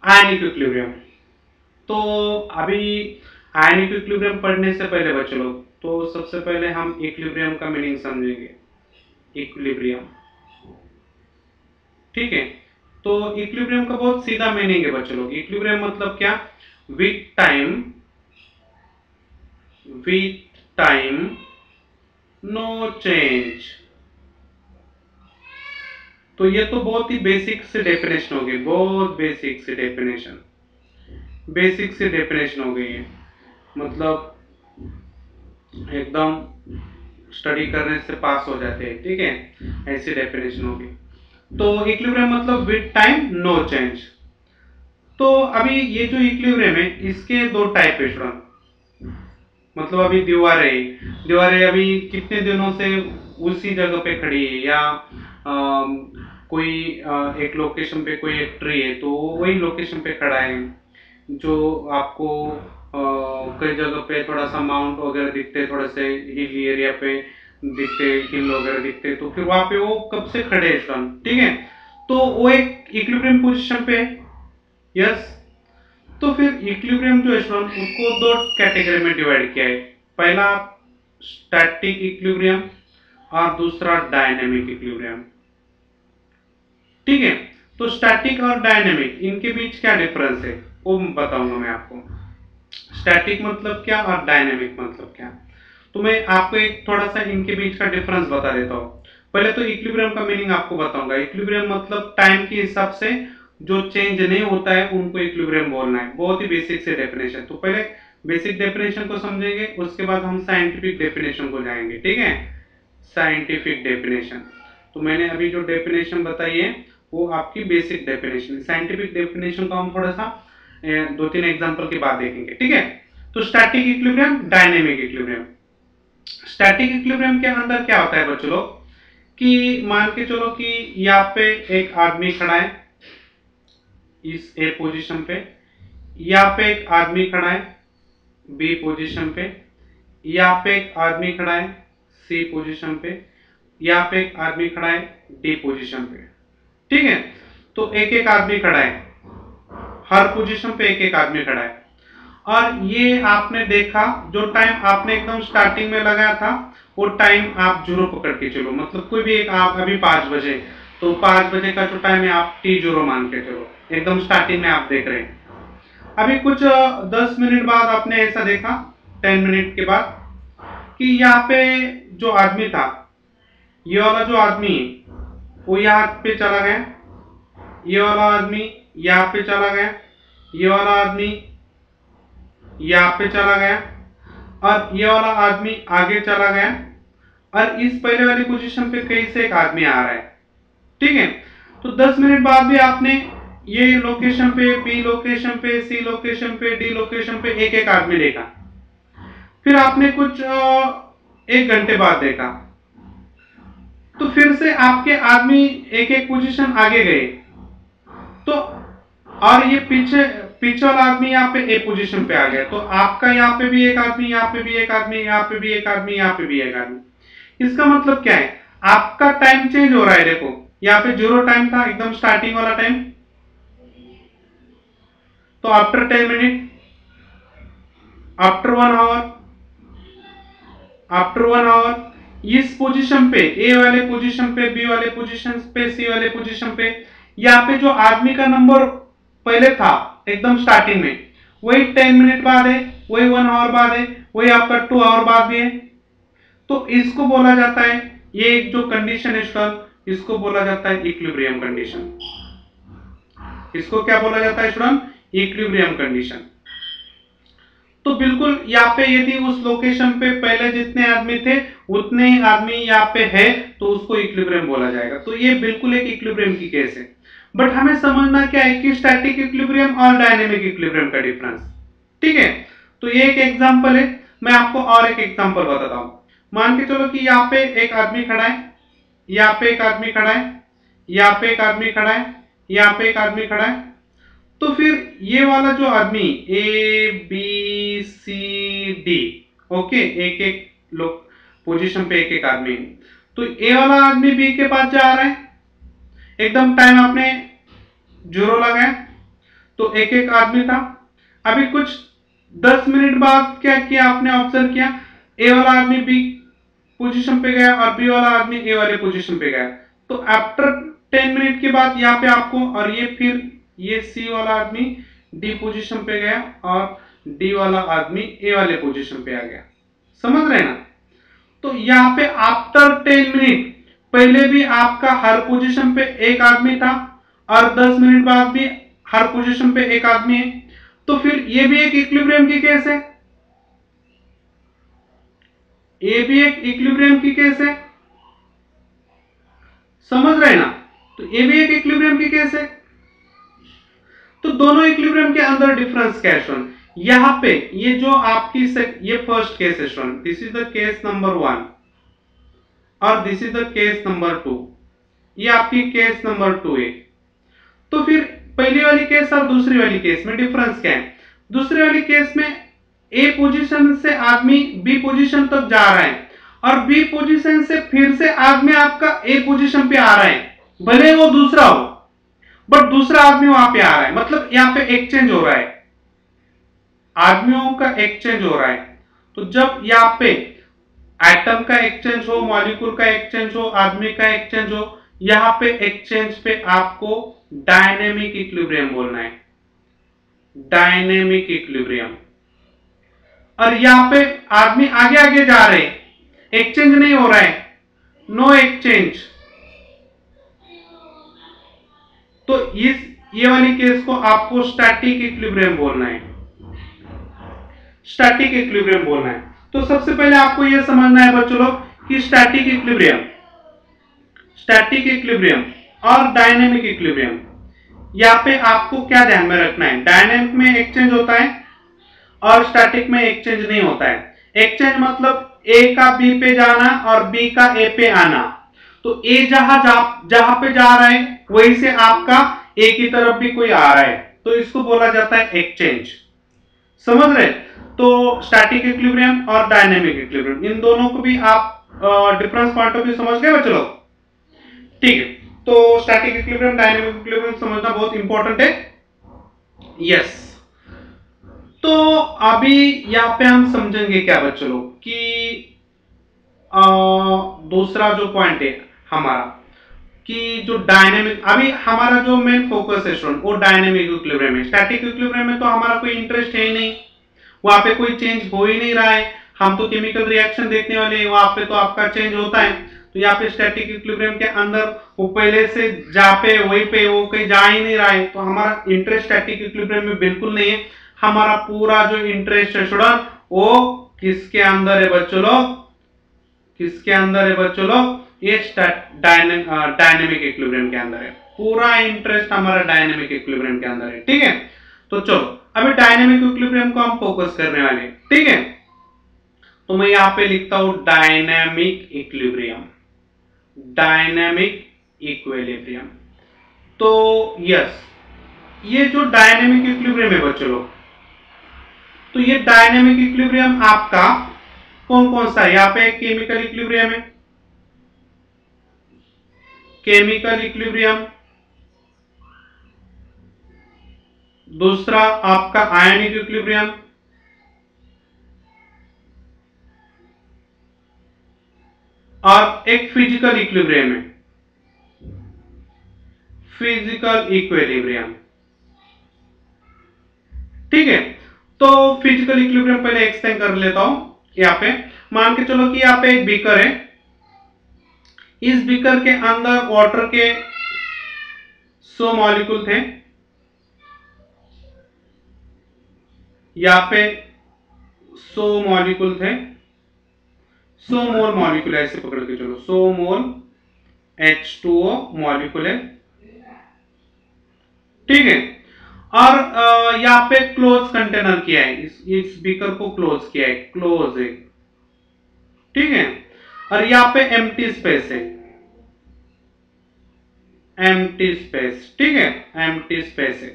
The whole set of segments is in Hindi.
Ionic equilibrium. तो अभी आयनिक इक्विलिब्रियम पढ़ने से पहले बच्चों लोग, तो सबसे पहले हम इक्विलिब्रियम का मीनिंग समझेंगे। इक्विलिब्रियम, ठीक है। तो इक्विलिब्रियम का बहुत सीधा मीनिंग है बच्चों लोग। इक्विलिब्रियम मतलब क्या? With time no change. तो ये तो बहुत ही बेसिक से डेफिनेशन हो गई, बहुत बेसिक से डेफिनेशन हो गई है। मतलब एकदम स्टडी करने से पास हो जाते हैं, ठीक है, ऐसी डेफिनेशन होगी। तो इक्विलिब्रियम मतलब विद टाइम नो चेंज। तो अभी ये जो इक्विलिब्रियम है इसके दो टाइप है स्टूडेंट। मतलब अभी दीवारें अभी कितने दिनों से उसी जगह पे खड़ी है, या कोई एक लोकेशन पे कोई एक ट्री है तो वही लोकेशन पे खड़ा है। जो आपको कई जगह पे थोड़ा सा माउंट वगैरह दिखते, थोड़े से हिल एरिया पे दिखते, हिल वगैरह दिखते, तो फिर वहां पे वो कब से खड़े हैं स्टूडेंट, ठीक है। तो वो एक इक्विलिब्रियम पोजीशन पे है। यस। तो फिर इक्विलिब्रियम जो है स्टूडेंट उसको दो कैटेगरी में डिवाइड किया है। पहला स्टैटिक इक्विलिब्रियम और दूसरा डायनेमिक इक्विलिब्रियम, ठीक है। तो स्टैटिक और डायनेमिक इनके बीच क्या डिफरेंस है वो बताऊंगा मैं आपको। स्टैटिक मतलब क्या और डायनेमिक मतलब क्या, तो मैं आपको एक थोड़ा सा इनके बीच का डिफरेंस बता देता हूँ। पहले तो इक्विलिब्रियम का मीनिंग आपको बताऊंगा। इक्विलिब्रियम मतलब टाइम के हिसाब से जो चेंज नहीं होता है उनको इक्विलिब्रियम बोलना है। बहुत ही बेसिक से डेफिनेशन। तो पहले बेसिक डेफिनेशन को समझेंगे, उसके बाद हम साइंटिफिक डेफिनेशन को जाएंगे, ठीक है। साइंटिफिक डेफिनेशन, तो मैंने अभी जो डेफिनेशन बताई है वो आपकी बेसिक डेफिनेशन। साइंटिफिक डेफिनेशन को हम थोड़ा सा दो तीन एग्जांपल के बाद देखेंगे, ठीक है। तो static equilibrium, dynamic equilibrium. Static equilibrium के अंदर क्या होता है बच्चों लोग, कि मान के चलो कि यहाँ पे एक आदमी खड़ा है इस ए पोजीशन पे, यहाँ पे एक आदमी खड़ा है बी पोजीशन पे, यहाँ पे एक आदमी खड़ा है सी पोजीशन पे, यहाँ पे एक आदमी खड़ा है डी पोजीशन पे, ठीक है। तो एक एक आदमी खड़ा है, हर पोजीशन पे एक एक आदमी खड़ा है। और ये आपने देखा, जो टाइम आपने एकदम स्टार्टिंग में लगाया था वो टाइम आप जीरो पकड़ के चलो। मतलब कोई भी एक, आप अभी 5 बजे, तो 5 बजे का जो टाइम है आप टी जीरो मान के चलो, एकदम स्टार्टिंग में आप देख रहे हैं। अभी कुछ 10 मिनट बाद आपने ऐसा देखा, 10 मिनट के बाद, कि यहाँ पे जो आदमी था, ये वाला जो आदमी वो यहाँ पे चला गया, ये वाला आदमी यहाँ पे चला गया, ये वाला आदमी यहाँ पे चला गया, और ये वाला आदमी आगे चला गया, और इस पहले वाली पोजीशन पे कहीं से एक आदमी आ रहा है, ठीक है। तो 10 मिनट बाद भी आपने ये लोकेशन पे, बी लोकेशन पे, सी लोकेशन पे, डी लोकेशन पे एक एक आदमी देखा। फिर आपने कुछ 1 घंटे बाद देखा, तो फिर से आपके आदमी एक एक पोजीशन आगे गए। तो और ये पीछे पीछे वाला आदमी यहाँ पे ए पोजीशन पे आ गया, तो आपका यहाँ पे भी एक आदमी, यहाँ पे भी एक आदमी, यहाँ पे भी एक आदमी, यहाँ पे भी एक आदमी। इसका मतलब क्या है, आपका टाइम चेंज हो रहा है। देखो यहाँ पे 0 टाइम था, एकदम स्टार्टिंग वाला टाइम, तो after 10 minute, after 1 hour, after 1 hour, इस पोजीशन पे, ए वाले पोजीशन पे, बी वाले पोजीशन पे, सी वाले पोजीशन पे, यहाँ पे जो आदमी का नंबर पहले था एकदम स्टार्टिंग में, वही 10 मिनट बाद है, वही 1 आवर बाद है, वही आपका 2 आवर बाद भी है। तो इसको बोला जाता है, ये एक जो कंडीशन है स्टूडेंट, इसको बोला जाता है इक्विलिब्रियम कंडीशन। इसको क्या बोला जाता है स्टूडेंट? Equilibrium condition. तो बिल्कुल यहाँ पे यदि उस लोकेशन पे पहले जितने आदमी थे उतने ही आदमी यहाँ पे है तो उसको इक्विलिब्रियम बोला जाएगा। तो ये बिल्कुल एक इक्विलिब्रियम की केस है। बट हमें समझना क्या है कि स्टैटिक इक्विलिब्रियम और डायनेमिक इक्विलिब्रियम का डिफरेंस, ठीक है। तो ये एक एग्जांपल है, मैं आपको और एक एग्जांपल बताता हूं। मान के चलो कि यहाँ पे एक आदमी खड़ा है, यहाँ पे एक आदमी खड़ा है, यहाँ पे एक आदमी खड़ा है, यहाँ पे एक आदमी खड़ा है। तो फिर ये वाला जो आदमी A B C D, okay, एक एक लोग पोजीशन पे एक एक आदमी, तो ए वाला आदमी बी के पास जा रहा है, एकदम टाइम आपने 0 लगाया, तो एक एक आदमी था। अभी कुछ 10 मिनट बाद क्या किया आपने ऑब्जर्व किया, ए वाला आदमी बी पोजीशन पे गया और बी वाला आदमी ए वाले पोजीशन पे गया। तो आफ्टर 10 मिनट के बाद यहाँ पे आपको, और ये फिर ये सी वाला आदमी डी पोजीशन पे गया और डी वाला आदमी ए वाले पोजीशन पे आ गया। समझ रहे ना? तो यहाँ पे आफ्टर 10 मिनट पहले भी आपका हर पोजीशन पे एक आदमी था और 10 मिनट बाद भी हर पोजीशन पे एक आदमी है। तो फिर ये भी एक इक्विलिब्रियम की केस है, ये भी एक इक्विलिब्रियम की केस है। समझ रहे ना? तो ये भी एक इक्विलिब्रियम की केस है। तो दोनों इक्विलिब्रियम के अंदर डिफरेंस क्या है स्टूडेंट? यहां पे ये जो आपकी ये फर्स्ट केस है student, this is the case number 1 और this is the case number 2। ये आपकी केस नंबर 2 है। तो फिर पहली वाली केस और दूसरी वाली केस में डिफरेंस क्या है? दूसरी वाली केस में ए पोजीशन से आदमी बी पोजीशन तक जा रहा है और बी पोजीशन से फिर से आदमी आपका ए पोजीशन पे आ रहा है, भले वो दूसरा हो बट दूसरा आदमी वहां पे आ रहा है। मतलब यहाँ पे एक्सचेंज हो रहा है, आदमियों का एक्सचेंज हो रहा है। तो जब यहाँ पे एटम का एक्सचेंज हो, मॉलिक्यूल का एक्सचेंज हो, आदमी का एक्सचेंज हो, यहाँ पे एक्सचेंज पे आपको डायनेमिक इक्विलिब्रियम बोलना है, डायनेमिक इक्विलिब्रियम। और यहाँ पे आदमी आगे आगे जा रहे, एक्सचेंज नहीं हो रहा है, नो एक्सचेंज। तो ये वाली केस को आपको स्टैटिक इक्विलिब्रियम बोलना है, स्टैटिक इक्विलिब्रियम बोलना है। तो सबसे पहले आपको यह समझना है बच्चों लोग कि स्टैटिक इक्विलिब्रियम और डायनेमिक इक्विलिब्रियम, यहाँ पे आपको क्या ध्यान में रखना है? डायनेमिक में एक्सचेंज होता है और स्टैटिक में एक्सचेंज नहीं होता है। एक्सचेंज मतलब ए का बी पे जाना और बी का ए पे आना। तो ए जहां पे जा रहा है वहीं से आपका ए की तरफ भी कोई आ रहा है, तो इसको बोला जाता है एक्सचेंज। समझ रहे? तो स्टैटिक इक्विलिब्रियम और डायनेमिक इक्विलिब्रियम, इन दोनों को भी आप डिफरेंस पॉइंट ऑफ व्यू समझ गए बच्चों लोग? ठीक है। तो स्टैटिक इक्विलिब्रियम, डायनेमिक इक्विलिब्रियम समझना बहुत इंपॉर्टेंट है। यस। तो अभी यहाँ पे हम समझेंगे क्या बच्चों लोग कि दूसरा जो पॉइंट है हमारा कि जो डायनेमिक, अभी हमारा जो मेन फोकस है स्टूडेंट वो डायनेमिक इक्विलिब्रियम है। स्टैटिक इक्विलिब्रियम में तो हमारा कोई इंटरेस्ट है ही नहीं, वहां पे कोई चेंज हो ही नहीं रहा है, हम तो केमिकल रिएक्शन देखने वाले हैं, वहां पे तो आपका चेंज होता है। तो यहाँ पे स्टैटिक इक्विलिब्रियम के अंदर वो पहले से जा पे वहीं पे वो कहीं जा ही नहीं रहा है, तो हमारा इंटरेस्ट स्टैटिक इक्विलिब्रियम में बिल्कुल नहीं है। हमारा पूरा जो इंटरेस्ट है स्टूडेंट वो किसके अंदर है बच्चों लोग? किसके अंदर है बच्चों लोग? ये डायनेमिक इक्विलिब्रियम के अंदर है। पूरा इंटरेस्ट हमारा डायनेमिक इक्विलिब्रियम के अंदर है। ठीक है। तो चलो अभी डायनेमिक इक्विलिब्रियम को हम फोकस करने वाले हैं। ठीक है। तो मैं यहाँ पे लिखता हूं डायनेमिक इक्विलिब्रियम, डायनेमिक इक्विलिब्रियम। तो यस, ये जो डायनेमिक इक्विलिब्रियम है बच्चों लोग, तो ये डायनेमिक इक्विलिब्रियम आपका कौन कौन सा है? यहाँ पे केमिकल इक्विलिब्रियम है, केमिकल इक्विलिब्रियम। दूसरा आपका आयनिक इक्विलिब्रियम, और एक फिजिकल इक्विलिब्रियम है, फिजिकल इक्विलिब्रियम। ठीक है। तो फिजिकल इक्विलिब्रियम पहले एक्सप्लेन कर लेता हूं। यहाँ पे मान के चलो कि यहाँ पे एक बीकर है, इस बीकर के अंदर वाटर के 100 मॉलिक्यूल थे, यहाँ पे 100 मॉलिक्यूल थे, 100 मोल मॉलिक्यूल, ऐसे पकड़ के चलो 100 मोल H2O मॉलिक्यूल है। ठीक है। और यहाँ पे क्लोज कंटेनर किया है, इस बीकर को क्लोज किया है, क्लोज है। ठीक है। और यहाँ पे एम्प्टी स्पेस है, एम्प्टी स्पेस। ठीक है, एम्प्टी स्पेस है।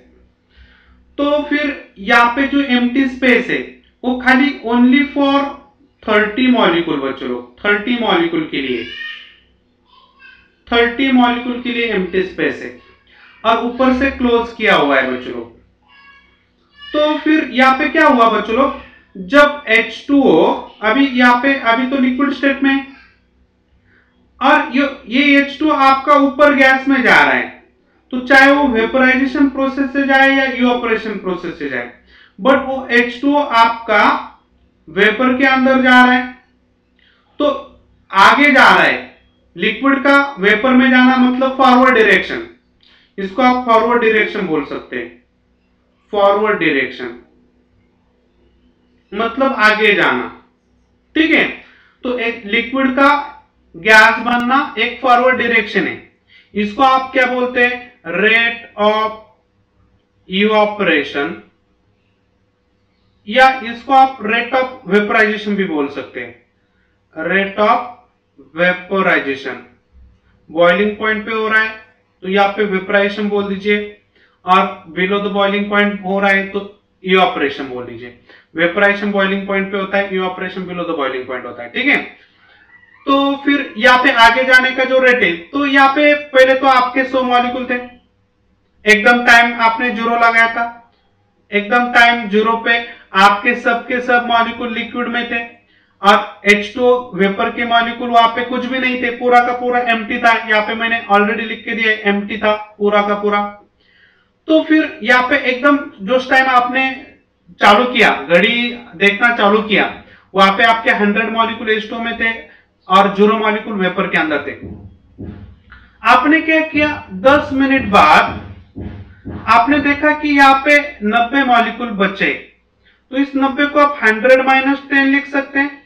तो फिर यहाँ पे जो एम्प्टी स्पेस है वो खाली ओनली फॉर 30 मॉलिक्यूल बच्चों लोग, 30 मॉलिक्यूल के लिए, 30 मॉलिक्यूल के लिए एम्प्टी स्पेस है और ऊपर से क्लोज किया हुआ है बच्चों लोग। तो फिर यहाँ पे क्या हुआ बच्चों लोग, जब H2O अभी यहाँ पे अभी तो लिक्विड स्टेट में है, और ये H2O आपका ऊपर गैस में जा रहा है, तो चाहे वो वेपोराइजेशन प्रोसेस से जाए या इवापोरेशन प्रोसेस से जाए, बट वो H2O आपका वेपर के अंदर जा रहा है, तो आगे जा रहा है। लिक्विड का वेपर में जाना मतलब फॉरवर्ड डायरेक्शन, इसको आप फॉरवर्ड डायरेक्शन बोल सकते हैं। फॉरवर्ड डायरेक्शन मतलब आगे जाना, ठीक है। तो एक लिक्विड का गैस बनना एक फॉरवर्ड डायरेक्शन है, इसको आप क्या बोलते हैं, रेट ऑफ इवापोरेशन, या इसको आप रेट ऑफ वेपोराइजेशन भी बोल सकते हैं। Rate of vaporisation boiling point पे हो रहा है तो यहाँ पे वेपोराइजेशन बोल दीजिए, और बिलो द बॉइलिंग पॉइंट हो रहा है तो इवापोरेशन बोल दीजिए। वेपोराइजेशन बॉइलिंग पॉइंट पे होता है, evaporation below the boiling point होता है, ठीक है। तो फिर यहाँ पे आगे जाने का जो रेट है, तो यहाँ पे पहले तो आपके 100 मॉलिक्यूल थे, एकदम टाइम आपने 0 लगाया था, एकदम टाइम 0 पे आपके सब मॉलिक्यूल लिक्विड में थे, और H2O वेपर के मॉलिक्यूल वहां पे कुछ भी नहीं थे, पूरा का पूरा एम्प्टी था। यहाँ पे मैंने ऑलरेडी लिख के दिया, एम्प्टी था पूरा का पूरा। तो फिर यहाँ पे एकदम जो टाइम आपने चालू किया, घड़ी देखना चालू किया, वहां पे आपके 100 मॉलिक्यूल H2O में थे और 0 मॉलिक्यूल वेपर के अंदर थे। आपने क्या किया, 10 मिनट बाद आपने देखा कि यहाँ पे 90 मॉलिक्यूल बचे, तो इस 90 को आप 100 - 10 लिख सकते हैं।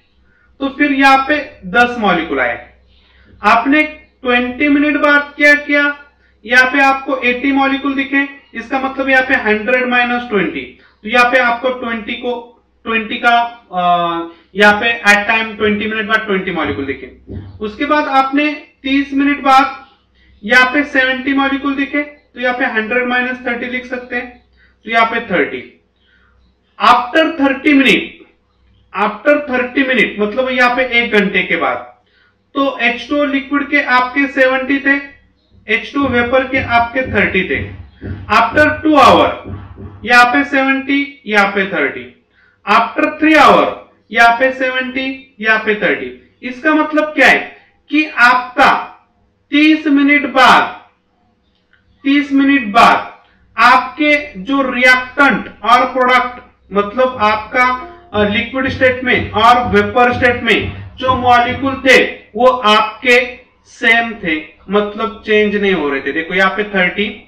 तो फिर यहाँ पे 10 मॉलिक्यूल आए। आपने 20 मिनट बाद क्या किया, यहाँ पे आपको 80 मॉलिक्यूल दिखे, इसका मतलब यहाँ पे 100 - 20, तो यहाँ पे आपको 20 का यहाँ पे एट टाइम 20 मिनट बाद 20 मॉलिक्यूल दिखे। उसके बाद आपने 30 मिनट बाद यहाँ पे 70 मॉलिक्यूल दिखे, तो यहाँ पे 100 - 30 लिख सकते हैं, तो यहाँ पे 30। आफ्टर 30 मिनट मतलब यहाँ पे 1 घंटे के बाद, तो H2O लिक्विड के आपके 70 थे, H2O वेपर के आपके 30 थे। आफ्टर 2 आवर यहाँ पे 70, यहाँ पे 30। आफ्टर 3 आवर यहाँ पे 70, यहाँ पे 30। इसका मतलब क्या है कि आपका 30 मिनट बाद आपके जो रिएक्टेंट और प्रोडक्ट, मतलब आपका लिक्विड स्टेट में और वेपर स्टेट में जो मॉलिक्यूल थे वो आपके सेम थे, मतलब चेंज नहीं हो रहे थे। देखो यहाँ पे 30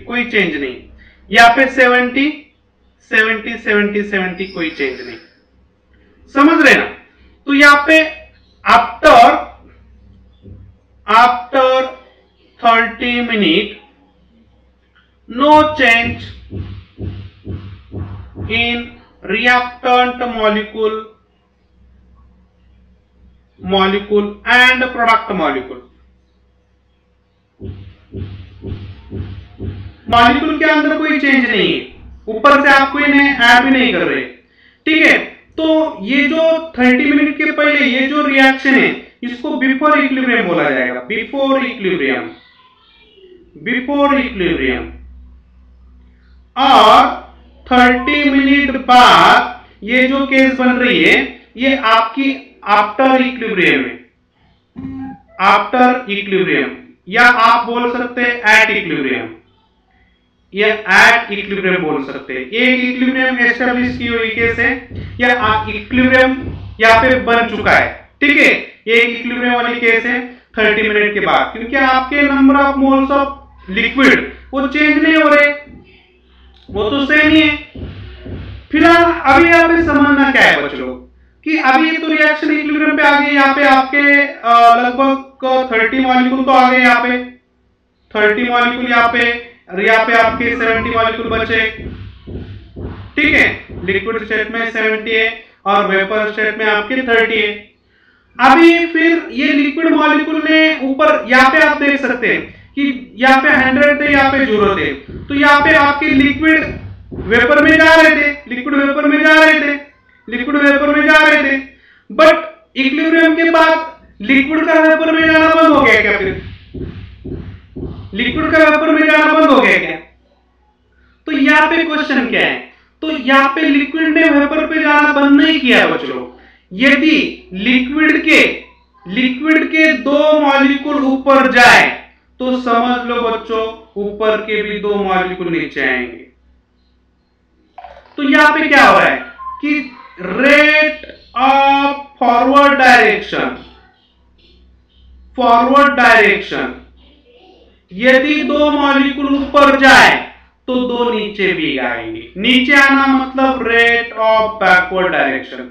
कोई चेंज नहीं, यहाँ पे 70 कोई चेंज नहीं, समझ रहे ना। तो यहाँ पे after 30 minute no change in reactant molecule and product molecule के अंदर कोई चेंज नहीं है, ऊपर से आप कोई ऐड भी नहीं कर रहे, ठीक है। तो ये जो 30 मिनट के पहले ये जो रिएक्शन है इसको बिफोर इक्विलिब्रियम बोला जाएगा, बिफोर इक्विलिब्रियम। और 30 मिनट बाद ये जो केस बन रही है ये आपकी आफ्टर इक्विलिब्रियम, या आप बोल सकते हैं एट इक्विलिब्रियम, या एट इक्विलिब्रियम बोल सकते हैं। ये इक्विलिब्रियम एस्टेब्लिश की हुई केस है, या इक्विलिब्रियम यहाँ पे बन चुका है, ठीक है। ये इक्विलिब्रियम वाली केस है 30 मिनट के बाद, क्योंकि आपके number of moles of liquid वो चेंज नहीं हो रहे, वो तो सेम ही है। फिलहाल अभी यहाँ पे समझना क्या है बच्चों कि अभी तो रिएक्शन इक्विलिब्रियम पे आ गई, यहाँ पे आपके लगभग 30 मॉलिक्यूल तो आ गए, यहाँ पे 30 मॉलिक्यूल, यहाँ पे आपके 70 मॉलिक्यूल बचे, ठीक है। लिक्विड स्टेट में 70 है और वेपर स्टेट में आपके 30 है। अभी फिर ये लिक्विड मॉलिक्यूल ने ऊपर यहाँ पे आप देख सकते हैं कि यहाँ पे 100 थे, यहाँ पे 0 थे, तो यहाँ पे आपके लिक्विड वेपर में जा रहे थे, बट इक्विलिब्रियम के बाद लिक्विड का वेपर में जाना बंद हो गया क्या? फिर लिक्विड का वेपर में जाना बंद हो गया क्या? तो यहाँ यहाँ पे क्वेश्चन क्या है, तो यहाँ पे लिक्विड ने वेपर पे जाना बंद नहीं किया बच्चों। यदि लिक्विड के दो मॉलिक्यूल ऊपर जाए तो समझ लो बच्चों ऊपर के भी दो मॉलिक्यूल नीचे आएंगे। तो यहां पे क्या हो रहा है कि रेट ऑफ फॉरवर्ड डायरेक्शन, यदि दो मॉलिक्यूल ऊपर जाए तो दो नीचे भी आएंगे। नीचे आना मतलब रेट ऑफ बैकवर्ड डायरेक्शन,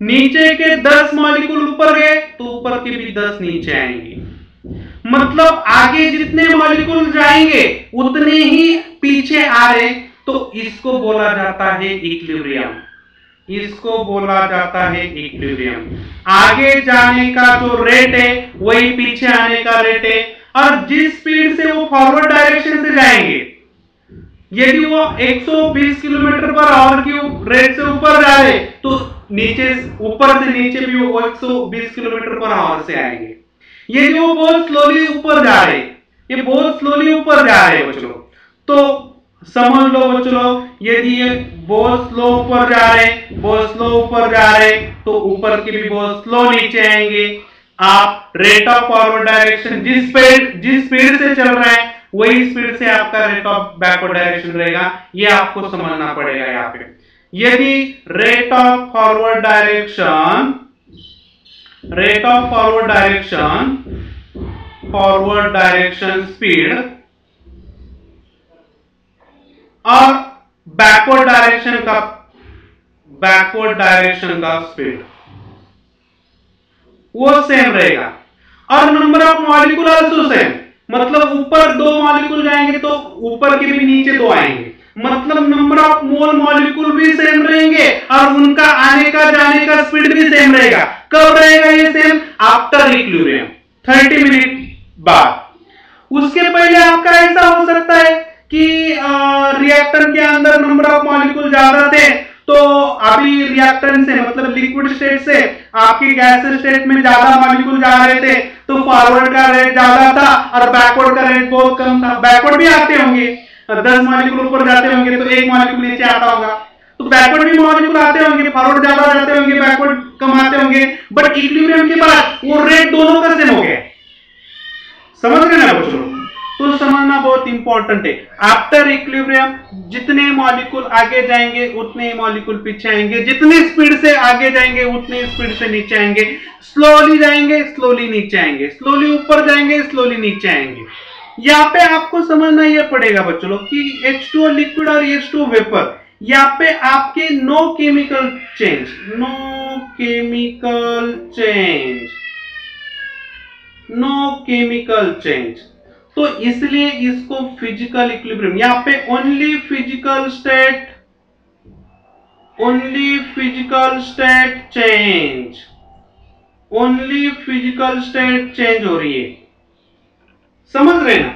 नीचे के 10 मॉलिक्यूल ऊपर गए तो ऊपर के भी 10 नीचे आएंगे। मतलब आगे जितने मॉलिक्यूल जाएंगे उतने ही पीछे आ रहे, तो इसको बोला जाता है इक्विलिब्रियम। आगे जाने का जो रेट है वही पीछे आने का रेट है, और जिस स्पीड से वो फॉरवर्ड डायरेक्शन से जाएंगे, यदि वो 120 किलोमीटर पर आवर की रेट से ऊपर जा रहे तो ऊपर से नीचे भी वो 120 किलोमीटर पर आवर से आएंगे। यदि वो बहुत स्लोली ऊपर जा रहे, बच्चों, तो समझ लो बच्चों, यदि ये बहुत स्लो ऊपर जा रहे तो ऊपर के भी बहुत स्लो नीचे आएंगे। आप रेट ऑफ फॉरवर्ड डायरेक्शन जिस स्पीड से चल रहा है वही स्पीड से आपका रेट ऑफ बैकवर्ड डायरेक्शन रहेगा। ये आपको समझना पड़ेगा यहाँ पे। यदि rate of forward direction speed और बैकवर्ड डायरेक्शन का स्पीड वो सेम रहेगा, और number of molecule also same. मतलब ऊपर दो मॉलिक्यूल जाएंगे तो ऊपर के भी नीचे दो आएंगे, मतलब नंबर ऑफ मोल मॉलिक्यूल भी सेम रहेंगे और उनका आने का जाने का स्पीड भी सेम रहेगा। कब रहेगा ये सेम? आफ्टर इक्विलिब्रियम, 30 मिनट बाद। उसके पहले आपका ऐसा हो सकता है कि रिएक्टर के अंदर नंबर ऑफ मॉलिक्यूल ज्यादा थे, तो अभी रिएक्टेंट से मतलब लिक्विड स्टेट से आपके गैस स्टेट में ज्यादा मॉलिक्यूल जा रहे थे, तो फॉरवर्ड का रेट ज्यादा था और बैकवर्ड का रेट बहुत कम था। बैकवर्ड भी आते होंगे, 10 मॉलिक्यूल ऊपर जाते होंगे तो एक मॉलिक्यूल नीचे आता होगा, तो बैकवर्ड भी मॉलिक्यूल आते होंगे, फॉरवर्ड ज्यादा जाते होंगे, बैकवर्ड कम आते होंगे। बट इक्विलिब्रियम के बाद वो रेट दोनों का सेम हो गया। समझ गए ना बच्चों? तो समझना बहुत इंपॉर्टेंट है। आफ्टर इक्विलिब्रियम जितने मॉलिक्यूल आगे जाएंगे उतने ही मॉलिक्यूल पीछे आएंगे, जितनी स्पीड से आगे जाएंगे उतनी स्पीड से नीचे आएंगे। स्लोली जाएंगे स्लोली नीचे आएंगे, स्लोली ऊपर जाएंगे स्लोली नीचे आएंगे। यहाँ पे आपको समझना यह पड़ेगा बच्चों कि H2O लिक्विड और H2O वेपर, यहाँ पे आपके नो केमिकल चेंज, तो इसलिए इसको फिजिकल इक्विलिब्रियम, यहाँ पे ओनली फिजिकल स्टेट चेंज हो रही है। समझ रहे ना?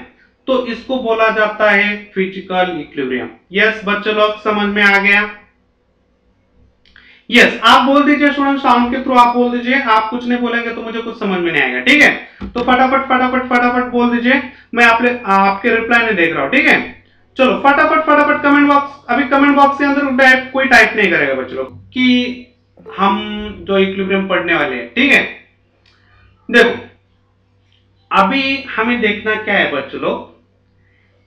तो इसको बोला जाता है फिजिकल इक्विलिब्रियम। यस बच्चों लोग समझ में आ गया? यस आप बोल दीजिए स्टूडेंट, साउंड के थ्रू आप बोल दीजिए। आप कुछ नहीं बोलेंगे तो मुझे कुछ समझ में नहीं आएगा, ठीक है? तो फटाफट बोल दीजिए, मैं आपके रिप्लाई नहीं देख रहा हूं, ठीक है? चलो फटाफट कमेंट बॉक्स, अभी कमेंट बॉक्स के अंदर कोई टाइप नहीं करेगा बच्चों कि हम जो इक्विलिब्रियम पढ़ने वाले हैं, ठीक है? देखो अभी हमें देखना क्या है बच्चों लोग,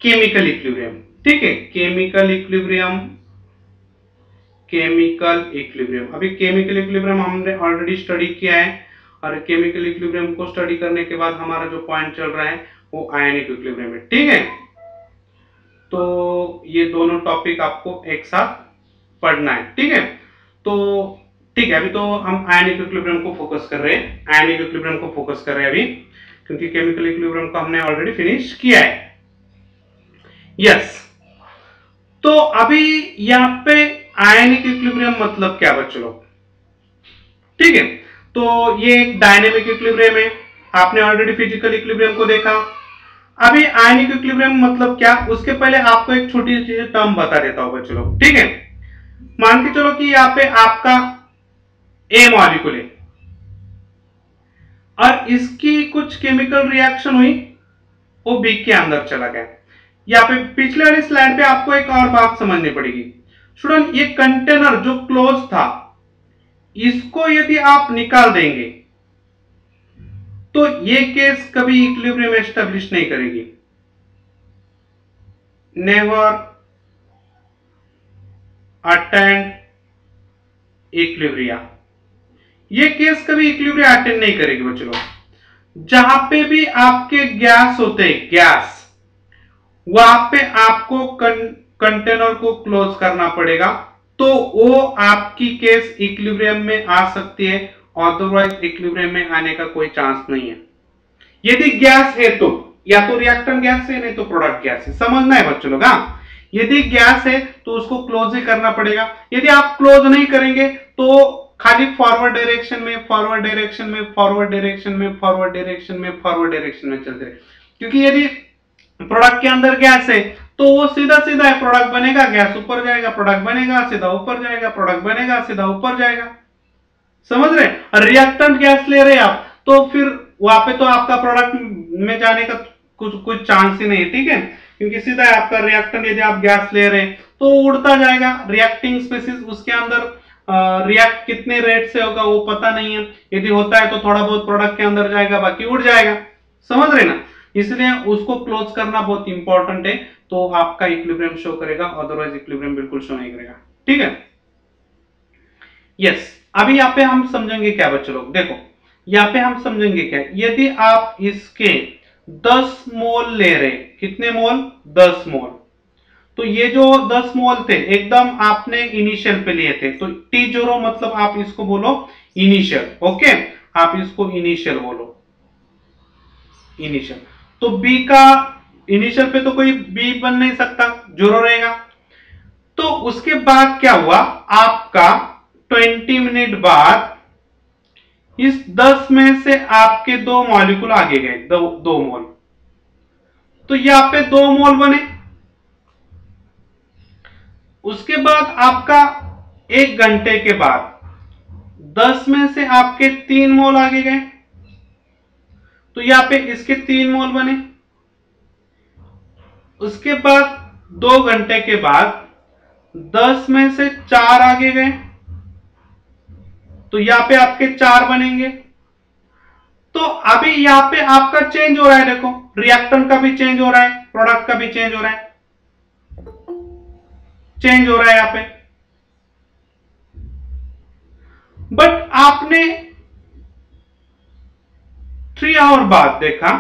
केमिकल इक्विलिब्रियम, ठीक है? Chemical equilibrium. अभी केमिकल इक्विलिब्रियम हमने ऑलरेडी स्टडी किया है, और केमिकल इक्विलिब्रियम को स्टडी करने के बाद हमारा जो पॉइंट चल रहा है वो आयनिक इक्विलिब्रियम है, ठीक है? तो ये दोनों टॉपिक आपको एक साथ पढ़ना है, ठीक है? तो ठीक है, अभी तो हम आयनिक इक्विलिब्रियम को फोकस कर रहे हैं, अभी, क्योंकि केमिकल इक्विलिब्रियम को हमने ऑलरेडी फिनिश किया है। यस, तो अभी यहाँ पे आयनिक इक्विलिब्रियम मतलब क्या बच्चों लोग, ठीक है? तो ये एक डायनेमिक इक्विलिब्रियम है, आपने ऑलरेडी फिजिकल इक्विलिब्रियम को देखा। अभी आयनिक इक्विलिब्रियम मतलब क्या, उसके पहले आपको एक छोटी सी टर्म बता देता हूं बच्चों लोग, ठीक है? मान के चलो कि यहाँ पे आपका ए मॉलिक्यूल है, और इसकी कुछ केमिकल रिएक्शन हुई, वो बीक के अंदर चला गया। यहाँ पे पिछले वाली स्लाइड पे आपको एक और बात समझनी पड़ेगी स्टूडेंट, ये कंटेनर जो क्लोज था इसको यदि आप निकाल देंगे तो ये केस कभी इक्विलिब्रियम एस्टेब्लिश नहीं करेगी, नेवर अटेंड इक्विलिब्रिया, ये केस कभी इक्विलिब्रिया अटेंड नहीं करेगी बच्चों। जहां पे भी आपके गैस होते हैं, गैस, वहां पे आपको कंटेनर को क्लोज करना पड़ेगा, तो वो आपकी केस इक्विलिब्रियम में आ सकती है, अदरवाइज इक्विलिब्रियम में आने का कोई चांस नहीं है। यदि गैस है तो या तो रिएक्टेंट गैस है, नहीं तो प्रोडक्ट गैस है, समझना है बच्चों लोग। हाँ, यदि गैस है तो उसको क्लोज ही करना पड़ेगा। यदि आप क्लोज नहीं करेंगे तो खाली फॉरवर्ड डायरेक्शन में, फॉरवर्ड डायरेक्शन में, फॉरवर्ड डायरेक्शन में, फॉरवर्ड डायरेक्शन में, फॉरवर्ड डायरेक्शन में चलते रहे, क्योंकि यदि प्रोडक्ट के अंदर गैस है तो वो सीधा सीधा है, प्रोडक्ट बनेगा, गैस ऊपर जाएगा, प्रोडक्ट बनेगा, सीधा ऊपर जाएगा, प्रोडक्ट बनेगा, सीधा ऊपर जाएगा, समझ रहे। और रिएक्टेंट गैस ले रहे आप तो फिर वहां पे तो आपका प्रोडक्ट में जाने का कुछ चांस ही नहीं है, ठीक है, क्योंकि सीधा है आपका रिएक्टेंट। यदि आप गैस ले रहे हैं तो उड़ता जाएगा, रिएक्टिंग स्पीसीज उसके अंदर रिएक्ट कितने रेट से होगा वो पता नहीं है, यदि होता है तो थोड़ा बहुत प्रोडक्ट के अंदर जाएगा, बाकी उड़ जाएगा, समझ रहे ना। इसलिए उसको क्लोज करना बहुत इंपॉर्टेंट है, तो आपका इक्विलिब्रियम शो करेगा, अदरवाइज इक्विलिब्रियम बिल्कुल शो नहीं करेगा, ठीक है। यस, अभी यहाँ पे हम समझेंगे क्या बच्चे लोग, देखो यहाँ पे हम समझेंगे क्या, यदि आप इसके 10 मोल ले रहे, कितने मोल, 10 मोल, तो ये जो 10 मोल थे एकदम आपने इनिशियल पे लिए थे, तो T0 मतलब आप इसको बोलो इनिशियल, ओके, आप इसको इनिशियल बोलो, इनिशियल। तो B का इनिशियल पे तो कोई B बन नहीं सकता, 0 रहेगा। तो उसके बाद क्या हुआ, आपका 20 मिनट बाद इस 10 में से आपके 2 मॉलिक्यूल आगे गए, 2 मोल, तो यहाँ पे 2 मोल बने। उसके बाद आपका 1 घंटे के बाद 10 में से आपके 3 मोल आगे गए, तो यहां पे इसके 3 मोल बने। उसके बाद 2 घंटे के बाद 10 में से 4 आगे गए, तो यहां पे आपके 4 बनेंगे। तो अभी यहां पे आपका चेंज हो रहा है, देखो रिएक्टेंट का भी चेंज हो रहा है, प्रोडक्ट का भी चेंज हो रहा है, चेंज हो रहा है यहां पे। बट आपने 3 आवर बाद देखा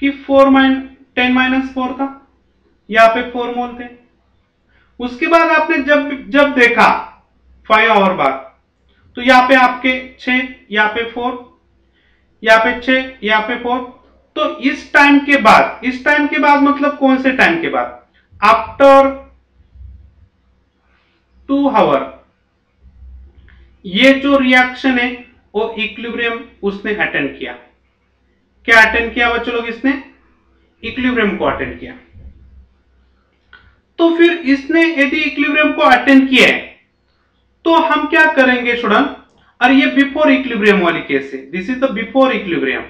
कि 10-4 था, यहां पे 4 मोल थे। उसके बाद आपने जब देखा 5 आवर बाद, तो यहां पे आपके 6, यहां पे 4, यहां पे 6, यहां पे 4। तो इस टाइम के बाद मतलब कौन से टाइम के बाद, आफ्टर 2 आवर, ये जो रिएक्शन है वो इक्विलिब्रियम उसने अटेंड किया। क्या अटेंड किया बच्चों लोग, इसने इक्विलिब्रियम को अटेंड किया। तो फिर इसने यदि इक्विलिब्रियम को अटेंड किया है तो हम क्या करेंगे स्टूडेंट, और ये बिफोर इक्विलिब्रियम वाली केस है, this is the before equilibrium,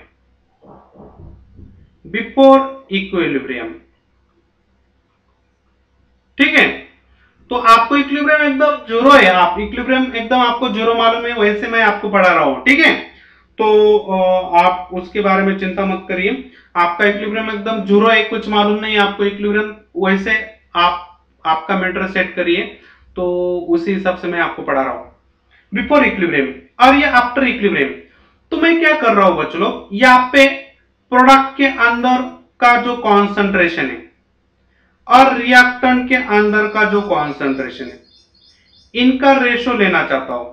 before equilibrium, ठीक है। तो आपको इक्विलिब्रियम एकदम 0 है, आप इक्विलिब्रियम एकदम आपको 0 मालूम है, वैसे मैं आपको पढ़ा रहा हूं, ठीक है। तो आप उसके बारे में चिंता मत करिए, आपका इक्विलिब्रियम एकदम 0 है, कुछ मालूम नहीं आपको इक्विलिब्रियम, वैसे आपका मीटर सेट करिए, तो उसी हिसाब से मैं आपको पढ़ा रहा हूं। बिफोर इक्विलिब्रियम और ये आफ्टर इक्विलिब्रियम, तो मैं क्या कर रहा हूं बच्चों लोग, यहाँ पे प्रोडक्ट के अंदर का जो कॉन्सेंट्रेशन है और रिएक्टेंट के अंदर का जो कॉन्सेंट्रेशन है, इनका रेशो लेना चाहता हूं,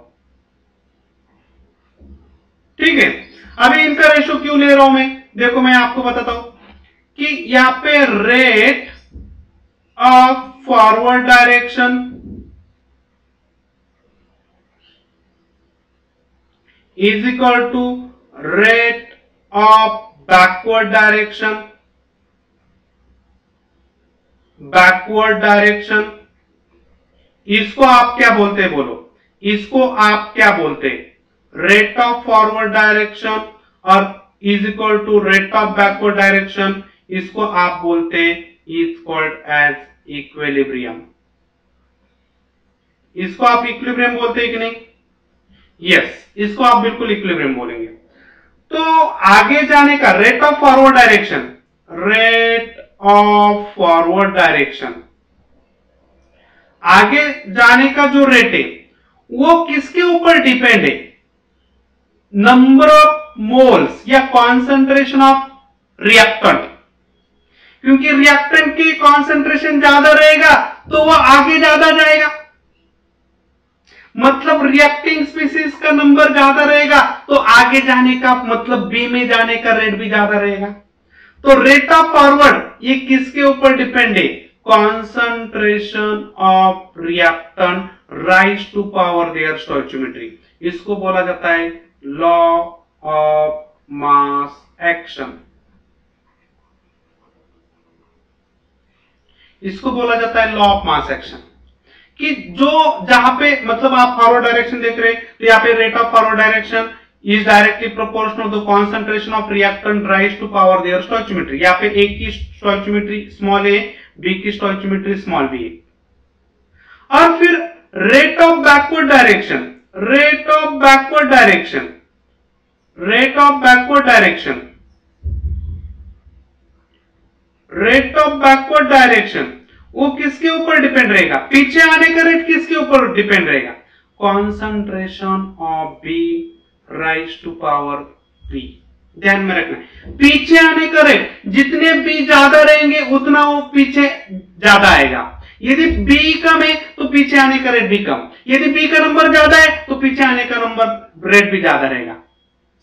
ठीक है। अभी इनका रेशो क्यों ले रहा हूं मैं, देखो मैं आपको बताता हूं कि यहां पे rate of forward direction is equal to rate of backward direction, backward direction, इसको आप क्या बोलते हैं बोलो, इसको आप क्या बोलते हैं, रेट ऑफ फॉरवर्ड डायरेक्शन और is equal to rate of backward direction, इसको आप बोलते हैं इज कॉल्ड एज इक्विलिब्रियम। इसको आप इक्विलिब्रियम बोलते हैं कि नहीं? यस, इसको आप बिल्कुल इक्विलिब्रियम बोलेंगे। तो आगे जाने का rate of forward direction, rate of forward direction, आगे जाने का जो रेट है वो किसके ऊपर डिपेंड है? नंबर ऑफ मोल्स या कॉन्सेंट्रेशन ऑफ रिएक्टेंट। क्योंकि रिएक्टेंट की कॉन्सेंट्रेशन ज्यादा रहेगा तो वो आगे ज्यादा जाएगा, मतलब रिएक्टिंग स्पीसीज का नंबर ज्यादा रहेगा तो आगे जाने का मतलब बी में जाने का रेट भी ज्यादा रहेगा। तो रेट ऑफ फॉरवर्ड ये किसके ऊपर डिपेंड है? Concentration of reactant raise to power their stoichiometry. इसको बोला जाता है लॉ ऑफ मास एक्शन। इसको बोला जाता है लॉ ऑफ मास एक्शन, कि जो जहां पे मतलब आप फॉरवर्ड डायरेक्शन देख रहे हैं तो यहाँ पे rate of forward direction is directly proportional to concentration of reactant raise to power their stoichiometry. यहाँ पे ए की स्टोइचियोमेट्री स्मॉल ए, बी की स्टोइचियोमेट्री स्मॉल बी। और फिर rate of backward direction, rate of backward direction, rate of backward direction, rate of backward direction वो किसके ऊपर डिपेंड रहेगा? पीछे आने का रेट किसके ऊपर डिपेंड रहेगा? Concentration of B rise to power B. ध्यान में रखना, पीछे आने का रेट जितने बी ज्यादा रहेंगे उतना वो पीछे ज्यादा आएगा। यदि बी कम है तो पीछे आने का रेट भी कम, यदि बी का नंबर ज्यादा है तो पीछे आने का नंबर रेट भी ज्यादा रहेगा।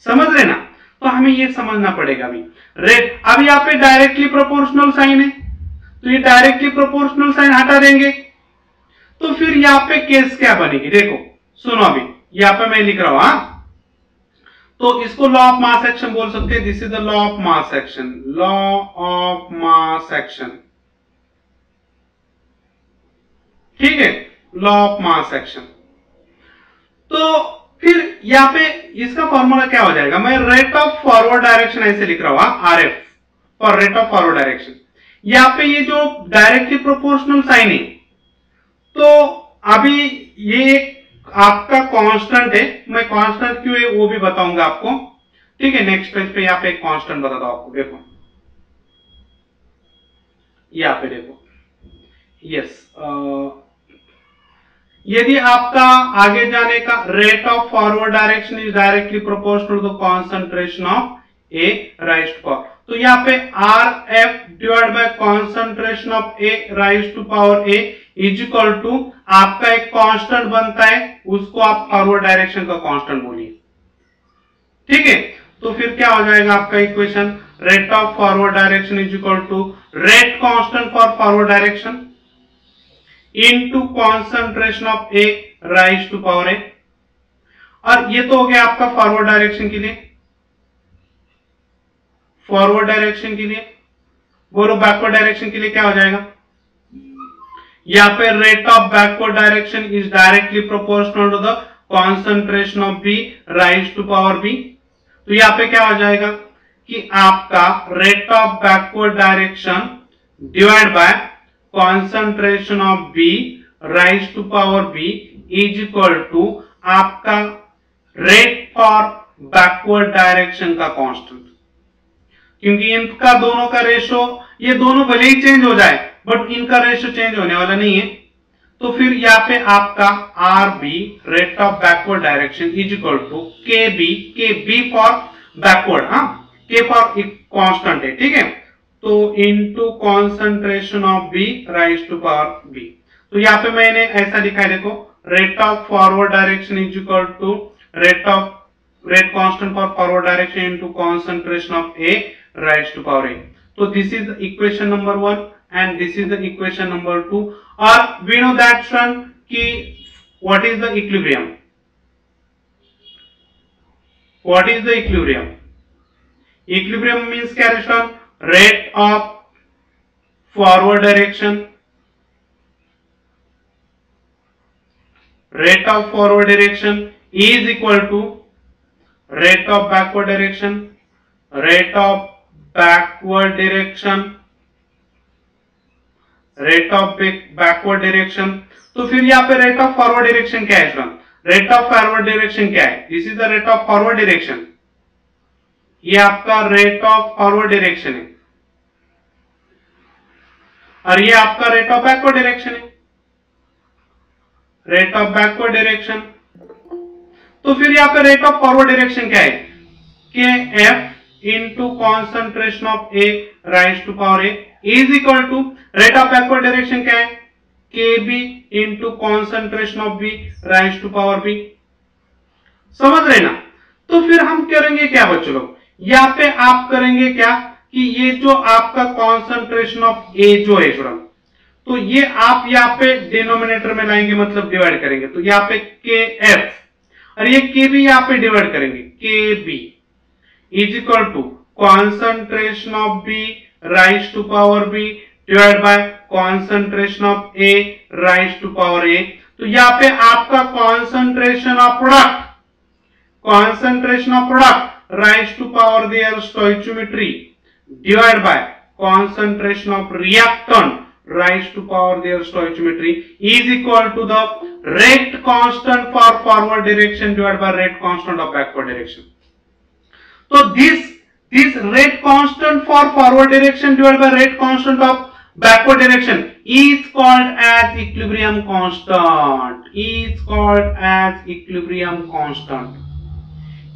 समझ रहे ना? तो हमें ये समझना पड़ेगा अभी रेट। अब यहाँ पे डायरेक्टली प्रोपोर्शनल साइन है तो ये डायरेक्टली प्रोपोर्शनल साइन हटा देंगे तो फिर यहाँ पे केस क्या बनेगी? देखो सुनो, अभी यहाँ पे मैं लिख रहा हूं, हाँ, तो इसको लॉ ऑफ मास एक्शन बोल सकते हैं। This is the law of mass action, law of mass action, ठीक है, लॉ ऑफ मास एक्शन। तो फिर यहाँ पे इसका फॉर्मूला क्या हो जाएगा? मैं रेट ऑफ फॉरवर्ड डायरेक्शन ऐसे लिख रहा हूं, R F for rate of forward direction. यहाँ पे ये जो डायरेक्टली प्रोपोर्शनल साइन है तो अभी ये आपका कांस्टेंट है, मैं कांस्टेंट क्यों है वो भी बताऊंगा आपको, ठीक है। नेक्स्ट पेज पे यहाँ पे एक कांस्टेंट बताता हूं आपको, देखो यहाँ पे देखो, यस, यदि आपका आगे जाने का rate of forward direction is directly proportional to concentration of A rise to power, तो यहाँ पे R F divide by concentration of A rise to power A is equal to आपका एक कांस्टेंट बनता है, उसको आप फॉरवर्ड डायरेक्शन का कांस्टेंट बोलिए, ठीक है। तो फिर क्या हो जाएगा आपका equation? Rate of forward direction is equal to rate constant for forward direction into concentration of A rise to power A. और ये तो हो गया आपका फॉरवर्ड डायरेक्शन के लिए। फॉरवर्ड डायरेक्शन के लिए बोलो, बैकवर्ड डायरेक्शन के लिए क्या हो जाएगा? यहाँ पे rate of backward direction is directly proportional to the concentration of B rise to power B. तो यहाँ पे क्या हो जाएगा कि आपका rate of backward direction divide by concentration of B rise to power B is equal to आपका रेट फॉर बैकवर्ड डायरेक्शन का कांस्टेंट। क्योंकि इनका दोनों का रेशो, ये दोनों भले ही चेंज हो जाए बट इनका रेशो चेंज होने वाला नहीं है, तो फिर यहाँ पे आपका R B rate of backward direction is equal to K B for backward, हाँ, के फॉर कांस्टेंट है, ठीक है। तो into concentration of B rise to power B. तो यहाँ पे मैंने ऐसा लिखा है, देखो, rate of forward direction is equal to rate constant for forward direction into concentration of A rise to power A. तो this is equation number 1 and this is the equation number 2, or we know that son ki what is the equilibrium? What is the equilibrium? Equilibrium means kya है son? Rate of forward direction, rate of forward direction is equal to rate of backward direction rate of backward direction, rate of backward direction. तो फिर यहाँ पे रेट ऑफ फॉरवर्ड डायरेक्शन क्या है student? Rate of forward direction क्या है? This is the rate of forward direction, ये आपका रेट ऑफ फॉरवर्ड डायरेक्शन है और ये आपका रेट ऑफ बैकवर्ड डायरेक्शन है, रेट ऑफ बैकवर्ड डायरेक्शन। तो फिर यहाँ पे रेट ऑफ फॉरवर्ड डायरेक्शन क्या है? K F into concentration of A rise to power A is equal to rate of backward direction क्या है? K B into concentration of B rise to power B. समझ रहे ना? तो फिर हम करेंगे क्या बच्चों लोग, यहाँ पे आप करेंगे क्या कि ये जो आपका कॉन्सेंट्रेशन ऑफ ए जो है स्टूडेंट, तो ये आप यहाँ पे डिनोमिनेटर में लाएंगे, मतलब डिवाइड करेंगे। तो यहाँ पे के एफ और ये के बी यहाँ पे डिवाइड करेंगे, K B is equal to concentration of B rise to power B divide by concentration of A rise to power A. तो यहाँ पे आपका concentration of product, concentration of product rise to power their stoichiometry divide by concentration of reactant rise to power their stoichiometry is equal to the rate constant for forward direction divided by rate constant of backward direction. So this rate constant for forward direction divided by rate constant of backward direction is called as equilibrium constant, is called as equilibrium constant.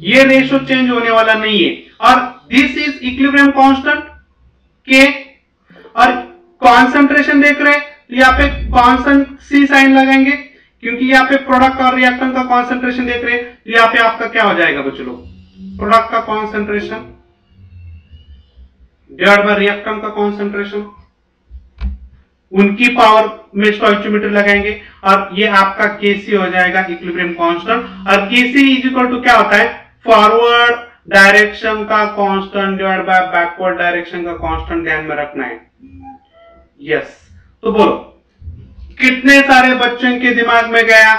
ये रेशो चेंज होने वाला नहीं है और this is equilibrium constant K और कॉन्सेंट्रेशन देख रहे हैं तो यहाँ पे कॉन्सेंट सी साइन लगाएंगे क्योंकि यहाँ पे प्रोडक्ट और रिएक्टेंट का कॉन्सेंट्रेशन देख रहे हैं। तो यहाँ पे आपका क्या हो जाएगा बच्चों लोग, प्रोडक्ट का कॉन्सेंट्रेशन डिवाइड बाय रिएक्टेंट का कॉन्सेंट्रेशन, उनकी पावर में स्टोइचियोमेट्री लगाएंगे और ये आपका केसी हो जाएगा इक्विलिब्रियम कांस्टेंट। और केसी इज इक्वल टू क्या होता है, फॉरवर्ड डायरेक्शन का constant divide by backward direction का कांस्टेंट, ध्यान में रखना है। यस तो बोलो कितने सारे बच्चों के दिमाग में गया?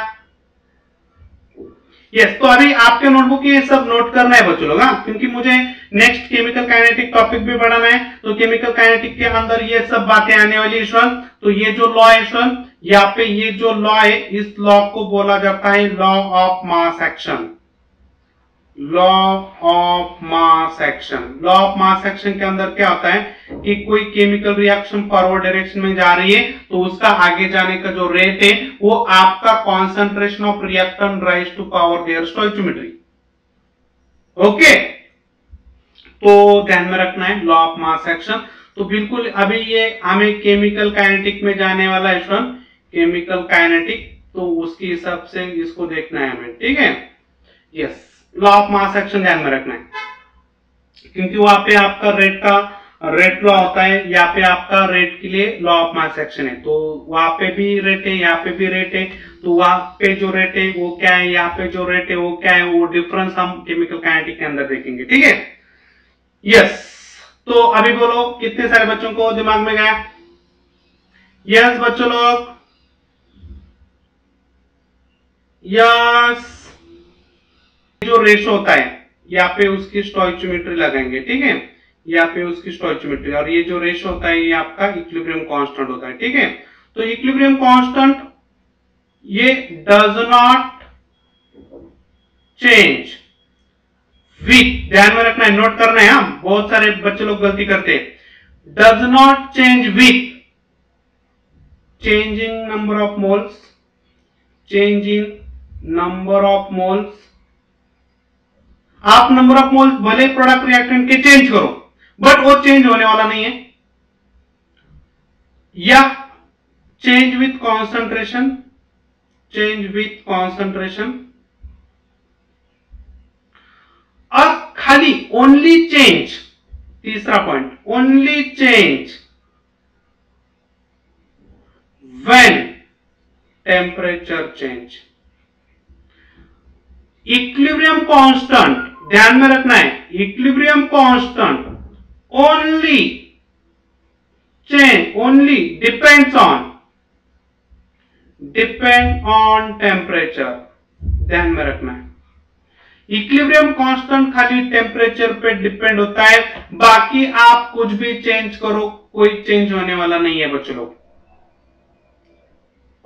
यस तो अभी आपके नोटबुक ये सब नोट करना है बच्चों लोग, हाँ, क्योंकि मुझे नेक्स्ट केमिकल काइनेटिक टॉपिक भी पढ़ाना है। तो केमिकल काइनेटिक के अंदर ये सब बातें आने वाली स्टूडेंट। तो ये जो लॉ है स्टूडेंट, यहाँ पे ये जो लॉ है इस लॉ को बोला जाता है law of mass action, law of mass action. Law of mass action के अंदर क्या होता है कि कोई केमिकल रिएक्शन फॉरवर्ड डायरेक्शन में जा रही है तो उसका आगे जाने का जो रेट है वो आपका concentration of reactant raise to power their stoichiometry. Okay तो ध्यान में रखना है लॉ ऑफ मास एक्शन। तो बिल्कुल अभी ये हमें केमिकल काइनेटिक में जाने वाला है स्टूडेंट, केमिकल काइनेटिक, तो उसके हिसाब से इसको देखना है हमें, ठीक है। Yes law of mass action ध्यान में रखना है क्योंकि वहां पे आपका रेट लॉ होता है, यहाँ पे आपका रेट के लिए लॉ ऑफ मास एक्शन है। तो वहां पे भी रेट है, यहाँ पे भी रेट है, तो वहां पे जो रेट है वो क्या है, यहाँ पे जो रेट है वो क्या है, वो डिफरेंस हम केमिकल काइनेटिक के अंदर देखेंगे, ठीक है। यस तो अभी बोलो कितने सारे बच्चों को दिमाग में गया? यस बच्चों लोग, यस जो रेशो होता है यहाँ पे उसकी स्टोइचियोमेट्री लगाएंगे, ठीक है, यहाँ पे उसकी स्टोइचियोमेट्री, और ये जो रेशो होता है ये आपका इक्विलिब्रियम कांस्टेंट होता है, ठीक है। तो इक्विलिब्रियम कांस्टेंट ये डज नॉट चेंज विथ, ध्यान में रखना है, नोट करना है, हम बहुत सारे बच्चे लोग गलती करते हैं, does not change with changing number of moles, changing number of moles. आप नंबर ऑफ मोल्स भले प्रोडक्ट रिएक्टेंट के चेंज करो बट वो चेंज होने वाला नहीं है, या change with concentration, change with concentration, और खाली ओनली चेंज, तीसरा point, only change when temperature change. Equilibrium constant ध्यान में रखना है, equilibrium constant only change, only depend on temperature, ध्यान में रखना है। इक्विलिब्रियम कांस्टेंट खाली टेम्परेचर पे डिपेंड होता है, बाकी आप कुछ भी चेंज करो कोई चेंज होने वाला नहीं है बच्चों लोग।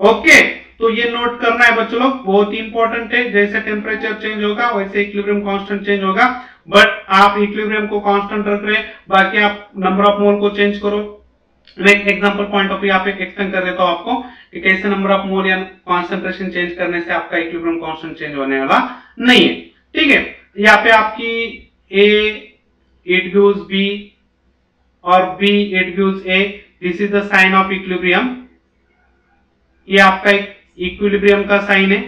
ओके, तो ये नोट करना है बच्चों लोग, बहुत ही इंपॉर्टेंट है। जैसे टेम्परेचर चेंज होगा वैसे इक्विलिब्रियम कांस्टेंट चेंज होगा, बट आप इक्विलिब्रियम को कांस्टेंट रख रहे हैं, बाकी आप नंबर ऑफ मोल को चेंज करो। मैं एक एग्जांपल पॉइंट ऑफ व्यू यहाँ पे एक्सप्लेन कर देता हूँ आपको कि कैसे नंबर ऑफ मोल या कॉन्सेंट्रेशन चेंज करने से आपका इक्विलिब्रियम कांस्टेंट चेंज होने वाला नहीं है। ठीक है, यहाँ पे आपकी A it gives B और B it gives A, this is the sign of equilibrium. ये आपका एक इक्विलिब्रियम का साइन है।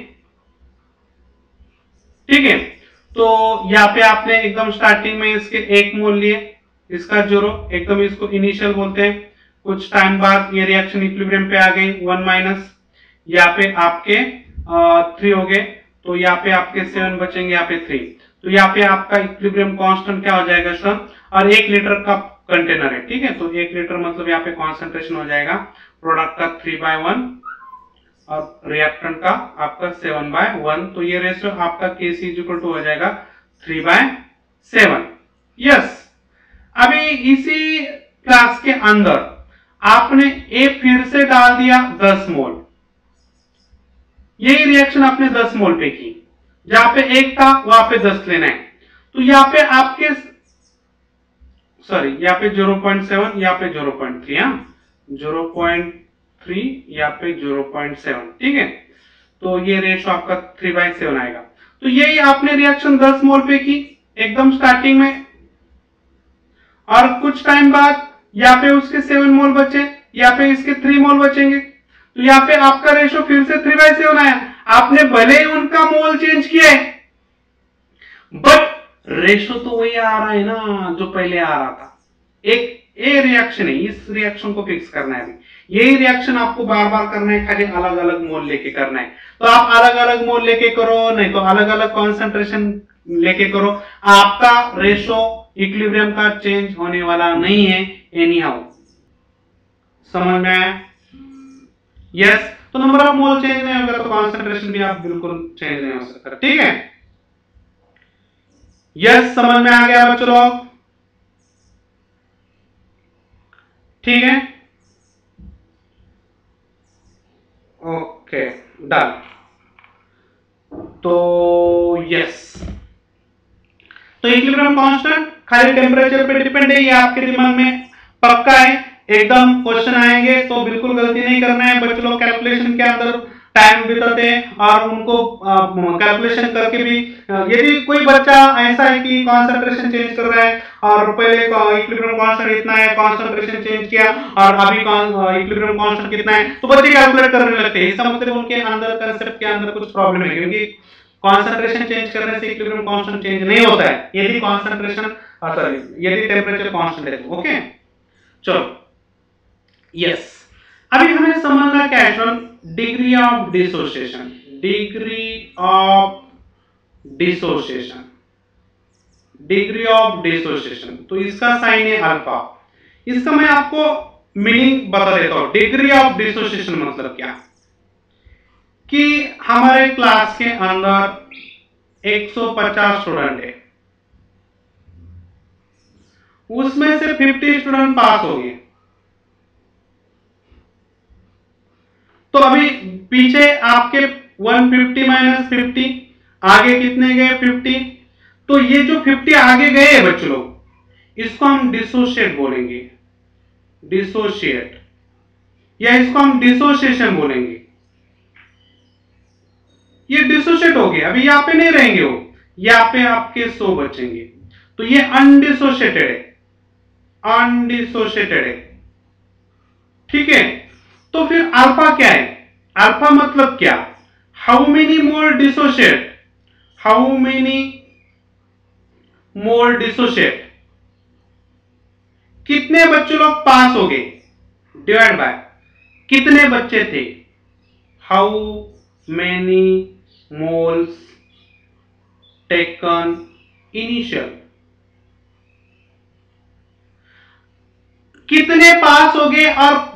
ठीक है, तो यहाँ पे आपने एकदम स्टार्टिंग में इसके 1 मोल लिए, इसका 0, एकदम इसको इनिशियल बोलते हैं। कुछ टाइम बाद ये रिएक्शन इक्विलिब्रियम पे आ गई 1 माइनस, यहाँ पे आपके 3 हो गए, तो यहाँ पे आपके 7 बचेंगे, यहाँ पे 3, तो यहाँ पे आपका इक्विलिब्रियम कांस्टेंट क्या हो जाएगा स्टूडेंट, और 1 लीटर का कंटेनर है। ठीक है, तो 1 लीटर मतलब यहाँ पे कॉन्सेंट्रेशन हो जाएगा प्रोडक्ट का 3/1 और रिएक्टेंट का आपका 7/1, तो ये रेशियो आपका Kc इक्वल टू हो जाएगा 3/7। यस, अभी इसी क्लास के अंदर आपने A फिर से डाल दिया 10 मोल, यही रिएक्शन आपने 10 मोल पे की, जहां पे 1 था वहां पे 10 लेना है, तो यहाँ पे आपके यहाँ पे 0.7, यहाँ पे 0.3, 0.3, यहाँ पे 0.7। ठीक है, तो ये रेशियो आपका 3/7 आएगा। तो यही आपने रिएक्शन 10 मोल पे की एकदम स्टार्टिंग में, और कुछ टाइम बाद यहाँ पे उसके 7 मोल बचे, यहाँ पे इसके 3 मोल बचेंगे, तो यहाँ पे आपका रेशियो फिर से 3/7 आया। आपने भले ही उनका मोल चेंज किया है, बट रेशियो तो वही आ रहा है ना जो पहले आ रहा था। एक ए रिएक्शन है, इस रिएक्शन को फिक्स करना है। यही रिएक्शन आपको बार बार करना है, खाली अलग अलग मोल लेके करना है। तो आप अलग अलग मोल लेके करो, नहीं तो अलग अलग कॉन्सेंट्रेशन लेके करो, आपका रेशियो इक्विलिब्रियम का चेंज होने वाला नहीं है एनी हाउ। समझ में आया? यस, तो नंबर ऑफ मोल चेंज नहीं होगा तो कॉन्सेंट्रेशन भी आप बिल्कुल चेंज नहीं हो सकता। ठीक है, यस, समझ में आ गया बच्चों लोग? ठीक है, ओके, डन। तो यस, तो इक्विलिब्रियम कांस्टेंट खाली टेम्परेचर पे डिपेंड है, ये आपके दिमाग में पक्का है। एकदम क्वेश्चन आएंगे तो बिल्कुल गलती नहीं करना है बच्चों लोग, कैलकुलेशन के अंदर टाइम बिताते हैं और उनको कैलकुलेशन करके भी, यदि कोई बच्चा ऐसा है कि कंसंट्रेशन चेंज कर रहा है और पहले इक्विलिब्रियम कांस्टेंट इतना है, कंसंट्रेशन चेंज किया और अभी इक्विलिब्रियम कांस्टेंट कितना है, तो बच्चे कैलकुलेट करने लगते हैं। इसका मतलब उनके अंदर कंसेप्ट के अंदर कुछ प्रॉब्लम है, क्योंकि कंसंट्रेशन चेंज करने से इक्विलिब्रियम कांस्टेंट चेंज नहीं होता है यदि कंसंट्रेशन यदि टेम्परेचर कांस्टेंट है। ओके, चलो, यस, अभी हमें समझना क्या है, degree of dissociation. Degree of dissociation, degree of dissociation, तो इसका साइन है अल्फा। इसका मैं आपको मीनिंग बता देता हूं। डिग्री ऑफ डिसोसिएशन मतलब क्या, कि हमारे क्लास के अंदर 150 स्टूडेंट है, उसमें से 50 स्टूडेंट पास हो गए, तो अभी पीछे आपके 150 माइनस 50, आगे कितने गए 50, तो ये जो 50 आगे गए बच्चों लोग, इसको हम डिसोशिएट बोलेंगे, डिसोशिएट, या इसको हम डिसोसिएशन बोलेंगे। ये डिसोशिएट हो गया, अभी यहां पे नहीं रहेंगे वो, यहां पे आपके 100 बचेंगे, तो ये अनडिसोशिएटेड है, अनडिसोशिएटेड है। ठीक है, तो फिर अल्फा क्या है? अल्फा मतलब क्या? How many mole dissociate, how many mole dissociate, कितने बच्चे लोग पास हो गए, डिवाइड बाय कितने बच्चे थे, how many moles taken initial, कितने पास हो गए और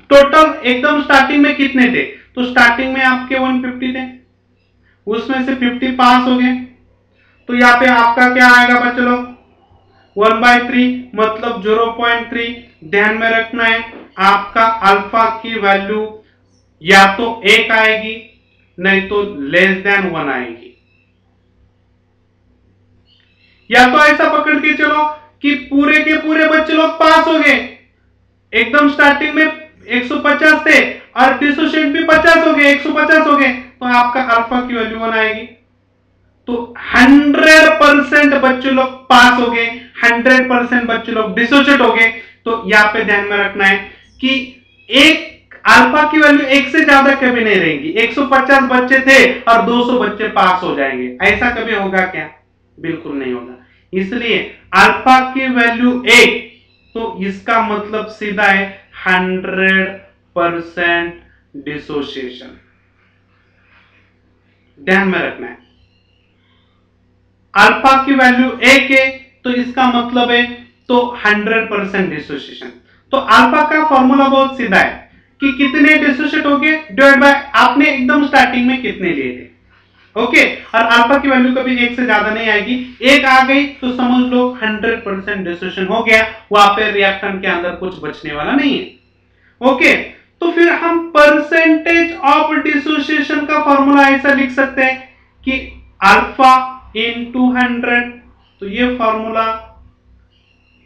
टोटल एकदम स्टार्टिंग में कितने थे, तो स्टार्टिंग में आपके 150 थे, उसमें से 50 पास हो गए, तो यहाँ पे आपका क्या आएगा बच्चों लोग 1/3 मतलब 0.3। ध्यान में रखना है आपका अल्फा की वैल्यू या तो 1 आएगी नहीं तो <1 आएगी। या तो ऐसा पकड़ के चलो कि पूरे के पूरे बच्चे लोग पास हो गए, एकदम स्टार्टिंग में 150 थे और डिसोशिएट भी 50 हो गए, 150 हो गए, तो आपका अल्फा की वैल्यू 1 आएगी। तो 100% बच्चे लोग पास हो गए, 100% बच्चे लोग डिसोशिएट हो गए। तो यहां पे ध्यान में रखना है कि एक अल्फा की वैल्यू 1 से ज्यादा कभी नहीं रहेगी। 150 बच्चे थे और 200 बच्चे पास हो जाएंगे, ऐसा कभी होगा क्या? बिल्कुल नहीं होगा। इसलिए अल्फा की वैल्यू 1, तो इसका मतलब सीधा है 100% डिसोसिएशन। ध्यान में रखना है अल्फा की वैल्यू 1 है तो इसका मतलब है तो 100% डिसोसिएशन। तो अल्फा का फॉर्मूला बहुत सीधा है कि कितने डिसोसिएट हो गए डिवाइड बाय आपने एकदम स्टार्टिंग में कितने लिए थे। ओके, और अल्फा की वैल्यू कभी 1 से ज्यादा नहीं आएगी। 1 आ गई तो समझ लो 100% डिसोसिएशन हो गया, वहां पे रिएक्टेंट के अंदर कुछ बचने वाला नहीं है। ओके, तो फिर हम परसेंटेज ऑफ डिसोसिएशन का फॉर्मूला ऐसा लिख सकते हैं कि अल्फा इनटू 100। तो ये फॉर्मूला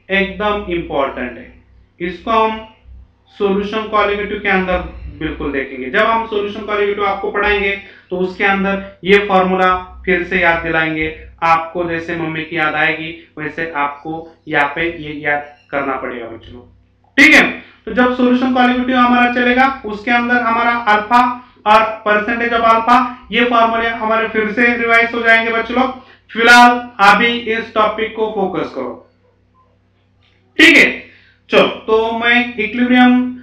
एकदम इंपॉर्टेंट है, इसको हम सॉल्यूशन कोएफिशिएंट के अंदर बिल्कुल देखेंगे। जब हम सॉल्यूशन कोएफिशिएंट आपको पढ़ाएंगे तो उसके अंदर ये फॉर्मूला फिर से याद दिलाएंगे आपको। जैसे मम्मी की याद आएगी वैसे आपको यहाँ पे ये याद करना पड़ेगा बच्चों, ठीक है। तो जब सॉल्यूशन कोएफिशिएंट हमारा चलेगा उसके अंदर हमारा अल्फा और परसेंटेज ऑफ अल्फा, ये फॉर्मूले हमारे फिर से रिवाइज हो जाएंगे बच्चों लोग। फिलहाल अभी इस टॉपिक को फोकस करो, ठीक है। चलो, तो मैं equilibrium,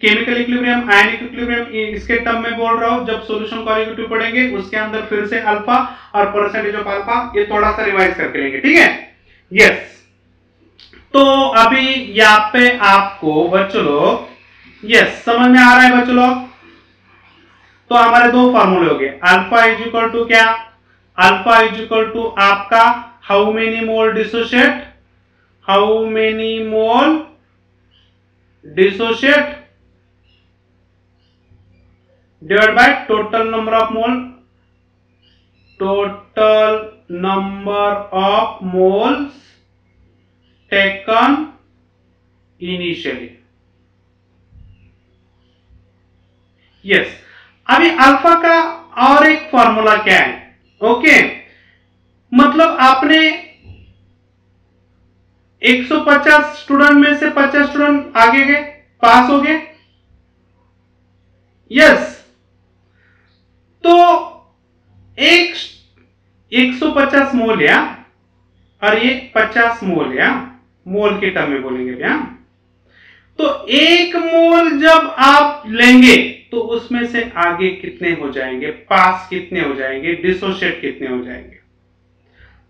chemical equilibrium, ionic equilibrium इसके टर्म में बोल रहा हूं। जब सॉल्यूशन कोएफिशिएंट पढ़ेंगे उसके अंदर फिर से अल्फा और परसेंटेज ऑफ अल्फा ये थोड़ा सा रिवाइज करके लेंगे, ठीक है। यस, तो अभी यहाँ पे आपको बच्चों लोग यस समझ में आ रहा है बच्चों लोग। तो हमारे दो फार्मूले हो गए, अल्फा इज इक्वल टू क्या? अल्फा इज इक्वल टू आपका how many mole dissociate, how many mole dissociate divide by total number of mole, total number of moles taken initially. Yes, अभी अल्फा का और एक फॉर्मूला क्या है? ओके, मतलब आपने 150 स्टूडेंट में से 50 स्टूडेंट आगे गए, पास हो गए। यस, तो एक 150 मोल या और ये 50 मोल या मोल के टर्म में बोलेंगे भैया। तो एक मोल जब आप लेंगे तो उसमें से आगे कितने हो जाएंगे, पास कितने हो जाएंगे, डिसोशिएट कितने हो जाएंगे।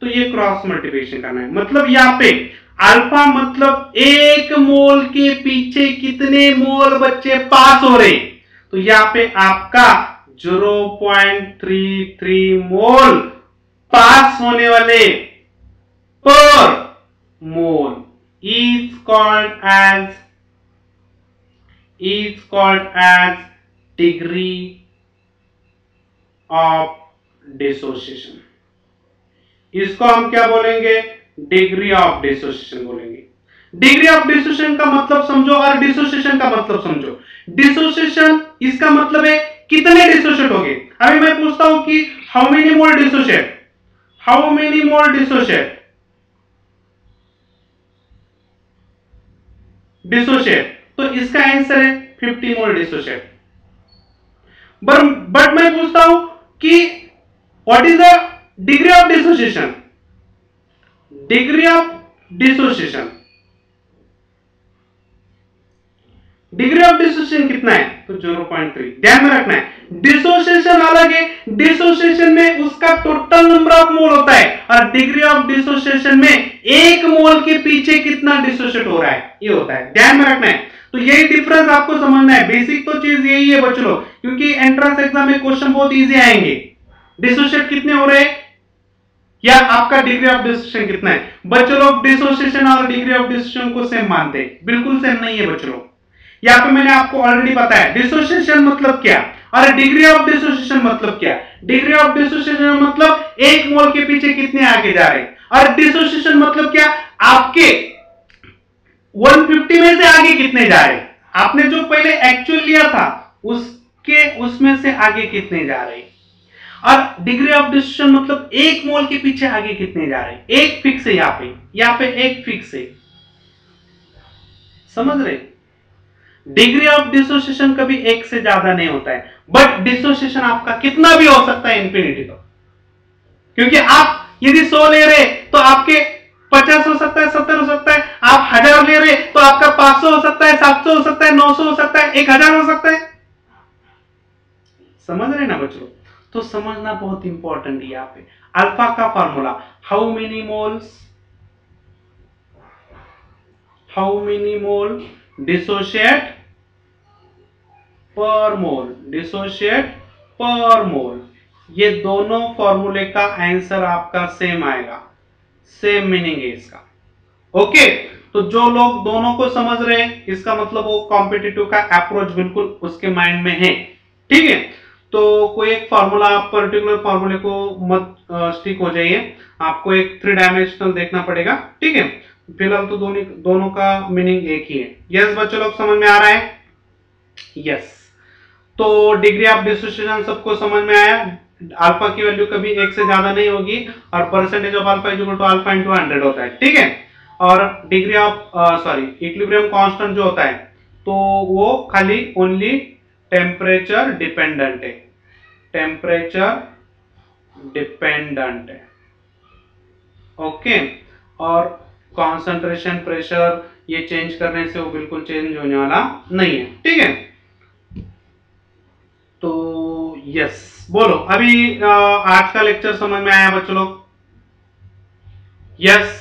तो ये क्रॉस मल्टीप्लिकेशन करना है। मतलब यहाँ पे अल्फा मतलब एक मोल के पीछे कितने मोल बच्चे पास हो रहे, तो यहाँ पे आपका 0.33 मोल पास होने वाले पर मोल is called as degree of dissociation। इसको हम क्या बोलेंगे? डिग्री ऑफ डिसोसिएशन बोलेंगे। डिग्री ऑफ डिसोसिएशन का मतलब समझो और डिसोसिएशन का मतलब समझो। डिसोसिएशन इसका मतलब है कितने डिसोशिएट हो गए। अभी मैं पूछता हूं कि how many mole dissociate, how many mole dissociate, dissociate, तो इसका आंसर है 50 मोल डिसोशिएट। बट मैं पूछता हूं कि what is the degree of dissociation, degree of dissociation, degree of dissociation कितना है? तो 0.3। ध्यान में रखना है डिसोसिएशन अलग है, डिसोसिएशन में उसका टोटल नंबर ऑफ मोल होता है और डिग्री ऑफ डिसोसिएशन में एक मोल के पीछे कितना डिसोसिएट हो रहा है ये होता है। ध्यान में रखना है। तो यही डिफरेंस आपको समझना है। बेसिक तो चीज यही है बच्चों, क्योंकि एंट्रेंस एग्जाम में क्वेश्चन बहुत इजी आएंगे। डिसोसिएट कितने हो रहे हैं? या आपका डिग्री ऑफ डिसोसिएशन कितना है। बच्चों लोग डिसोसिएशन और डिग्री ऑफ डिसोसिएशन को सेम मानते हैं, बिल्कुल सेम नहीं है बच्चों लोग। यहाँ पे मैंने आपको ऑलरेडी बताया डिसोसिएशन मतलब क्या और डिग्री ऑफ डिसोसिएशन मतलब क्या। डिग्री ऑफ डिसोसिएशन मतलब एक मोल के पीछे कितने आगे जा रहे हैं, और डिसोसिएशन मतलब क्या, आपके 150 में से आगे कितने जा रहे हैं, आपने जो पहले एक्चुअल लिया था उसमें से आगे कितने जा रहे हैं। और डिग्री ऑफ डिसोसिएशन मतलब एक मोल के पीछे आगे कितने जा रहे हैं, एक फिक्स है यहाँ पे एक फिक्स है, समझ रहे। डिग्री ऑफ डिसोसिएशन कभी एक से ज्यादा नहीं होता है, बट डिसोसिएशन आपका कितना भी हो सकता है इंफिनिटी तक, क्योंकि आप यदि 100 ले रहे तो आपके 50 हो सकता है, 70 हो सकता है, आप 1000 ले रहे तो आपका 500 हो सकता है, 700 हो सकता है, 900 हो सकता है, 1000 हो सकता है। समझ रहे ना बच्चों, तो समझना बहुत इंपॉर्टेंट है। यहाँ पे अल्फा का formula, how many mole dissociate पर मोल, ये दोनों फॉर्मूले का आंसर आपका सेम आएगा, सेम मीनिंग है इसका। ओके, तो जो लोग दोनों को समझ रहे हैं इसका मतलब वो कॉम्पिटिटिव का अप्रोच बिल्कुल उसके माइंड में है, ठीक है। तो कोई एक फॉर्मूला, आप पर्टिकुलर फॉर्मूले को मत स्टिक हो जाइए, आपको एक 3 डायमेंशनल देखना पड़ेगा, ठीक है। फिलहाल तो दोनों का मीनिंग एक ही है। यस बच्चों लोग समझ में आ रहा है, यस। तो डिग्री ऑफ डिसोसिएशन सबको समझ में आया, अल्फा की वैल्यू कभी एक से ज्यादा नहीं होगी और percentage of alpha is equal to alpha into 100 होता है, ठीक है। और डिग्री ऑफ इक्विलिब्रियम कांस्टेंट जो होता है तो वो खाली ओनली टेम्परेचर डिपेंडेंट है, ओके। और कॉन्सेंट्रेशन, प्रेशर ये चेंज करने से वो बिल्कुल चेंज होने वाला नहीं है, ठीक है। तो यस बोलो, अभी आज का लेक्चर समझ में आया बच्चों लोग, यस।